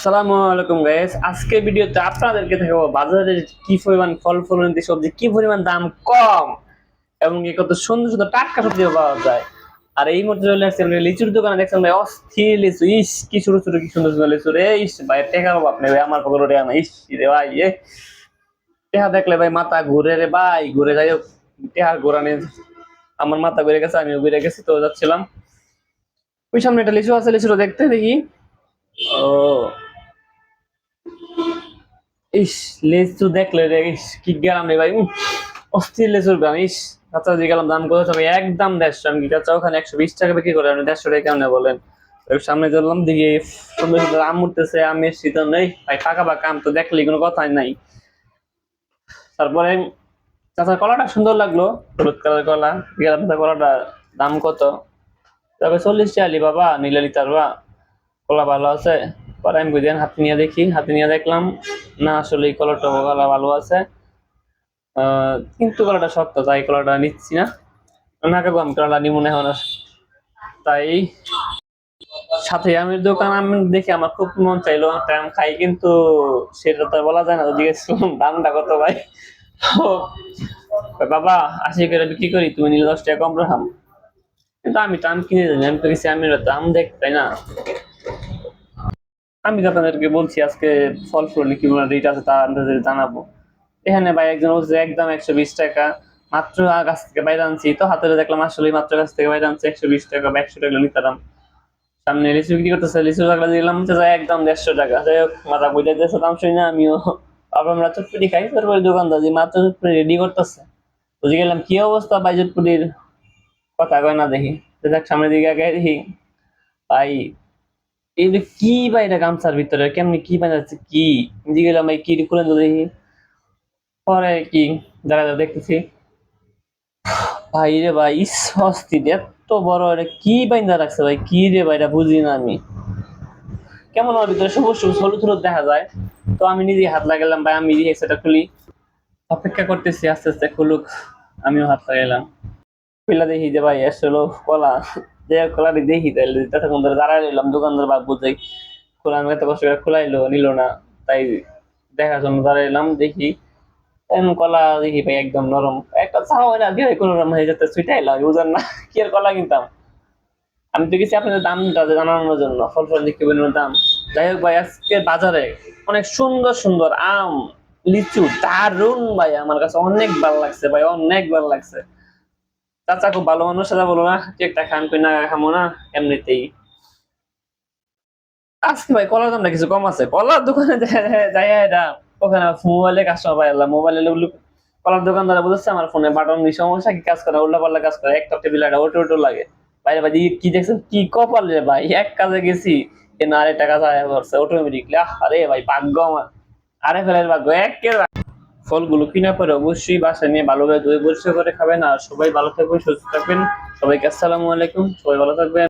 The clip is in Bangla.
আসসালামু আলাইকুম গাইস, আজকে ভিডিওতে আপনাদেরকে দেখাবো বাজারে কি পরিমাণ ফল ফলন্তি সবজি কি পরিমাণ দাম কম এবং কি কত সুন্দর সুন্দর টাটকা সবজি পাওয়া যায়। আর এই মুহূর্তে চলে আসছে আমরা লিচুর দোকানে, দেখছেন ভাই অস্থির লিচু, ইস কি ছোট ছোট কি সুন্দর সুন্দর লিচু রে, ইস ভাই টেকার অভাব নেই ভাই, আমার পকেটে টাকা নাই, ইস রে ভাই টেহা দেখলে ভাই মাথা ঘুরে রে ভাই, ঘুরে যাই হোক টেহা ঘোরা নেই, আমার মাথা ঘুরে গেছে, আমিও ঘুরে গেছি, তো যাচ্ছিলাম ওই সামনে একটা লিচু আছে, লিচুটা দেখতে দেখি। ও ইস, লেচু দেখলে রে, ইস কি গেলাম রে ভাই, অস্থির লেচুর গ্রাম, ইস কাঁচা দিয়ে গেলাম, দাম কত হবে একদম 150, আমি কি কাঁচা ওখানে 120 টাকা বিক্রি করে, আমি 150 টাকা কেমন বলেন। ওই সামনে চললাম দিকে সুন্দর সুন্দর আম উঠতেছে, আমের শীতল নেই ভাই, পাকা পাকা আম তো দেখলি কোনো কথাই নাই। তারপরে চাচার কলাটা সুন্দর লাগলো, হলুদ কালার কলা, গেলাম তা কলাটা দাম কত, তবে 40 টাকা আলি বাবা, নিলে নিতে পারবা, কলা ভালো আছে। পরে আমি বুঝলেন হাতে নিয়ে দেখি, হাতে নিয়ে দেখলাম না আসলে এই কলাটা কলা ভালো আছে, কিন্তু কলাটা শক্ত, তাই কলাটা নিচ্ছি না, না কাকু আমি কলা নিব না এখন আর। তাই সাথে আমের দোকান, আমি দেখি আমার খুব মন চাইলো একটা আম খাই, কিন্তু সেটা তো আর বলা যায় না, তো জিজ্ঞেস করলাম দামটা কত ভাই, তো কয়, বাবা 80 করে বিক্রি করি, তুমি নিলে 10 টাকা কম রাখাম। কিন্তু আমি তো আম কিনে জানি, আমি তো গেছি আমের দাম দেখ, তাই না। আমি তো আপনাদেরকে বলছি আজকে ফল ফুল কি রেট আছে তা আপনাদের জানাবো। এখানে ভাই একজন বলছে একদম 120 টাকা, মাত্র গাছ থেকে বাইরে আনছি, তো হাতে দেখলাম আসলে মাত্র গাছ থেকে বাইরে আনছি, 120 টাকা বা 100 টাকা নিতাম। সামনে লিচু বিক্রি করতেছে, লিচু লাগলা দিলাম একদম 150 টাকা, যাই হোক মাথা বুঝে দিয়েছে দাম শুনি না, আমিও আবার আমরা চটপটি খাই, তারপরে দোকানদার যে মাত্র চটপটি রেডি করতেছে, বুঝে গেলাম কি অবস্থা ভাই চটপটির, কথা কয় না দেখি, দেখ সামনের দিকে আগে দেখি ভাই, এই যে কি ভাই এটা গামছার ভিতরে কেমনি কি বানাচ্ছে কি, বুঝে গেলাম ভাই কি খুলে তো দেখি, পরে কি দাঁড়া দাঁড়া দেখতেছি, ভাই রে ভাই সস্তি এত বড়, এটা কি বাইন্দা রাখছে ভাই, কি রে ভাই এটা বুঝি না আমি, কেমন ওর ভিতরে সবুজ সবুজ হলুদ হলুদ দেখা যায়। তো আমি নিজে হাত লাগালাম ভাই, আমি নিজে সেটা খুলি, অপেক্ষা করতেছি আস্তে আস্তে খুলুক, আমিও হাত লাগাইলাম, খুলে দেখি যে ভাই আসলে কলা, যে কলাটি দেখি তাহলে ততক্ষণ ধরে দাঁড়াই রইলাম, দোকানদার বাদ বুঝাই খোলা, আমি এত কষ্ট করে খোলাইলো নিল না, তাই দেখার জন্য দাঁড়াইলাম দেখি, এমন কলা দেখি ভাই একদম নরম, একটা চাও না দিয়ে কোনো নরম হয়ে যেতে ছুটাইলাম, বুঝেন না কি আর কলা কিনতাম। আমি তো গেছি আপনাদের দামটা জানানোর জন্য, ফল ফল দেখতে বিভিন্ন দাম। যাই হোক ভাই, আজকে বাজারে অনেক সুন্দর সুন্দর আম, লিচু দারুন ভাই, আমার কাছে অনেক ভালো লাগছে ভাই, অনেক ভালো লাগছে। চাচা খুব ভালো মানুষ, সাথে বলো না কি একটা খান কই না খামো না, এমনিতেই। আজকে ভাই কলার দামটা কিছু কম আছে, কলার দোকানে যাই এটা, ওখানে মোবাইলে কাস্টমার পাই আল্লাহ, মোবাইলে কলার দোকানদার বলছে আমার ফোনে বাটন সমস্যা কি কাজ করে, উল্টা পাল্টা কাজ করে, একটা টেবিল একটা ওটো ওটো লাগে। বাইরে ভাই কি দেখছেন কি কপাল রে ভাই, এক কাজে গেছি এ না আরেকটা কাজ আয়া করছে অটোমেটিকলি, আরে ভাই ভাগ্য আমার, আরে ফেলের ভাগ্য একের। ফলগুলো কিনা পরে অবশ্যই বাসায় নিয়ে ভালোভাবে ধুয়ে পরিষ্কার করে খাবেন, আর সবাই ভালো থাকবেন সুস্থ থাকবেন, সবাইকে আসসালামু আলাইকুম, সবাই ভালো থাকবেন।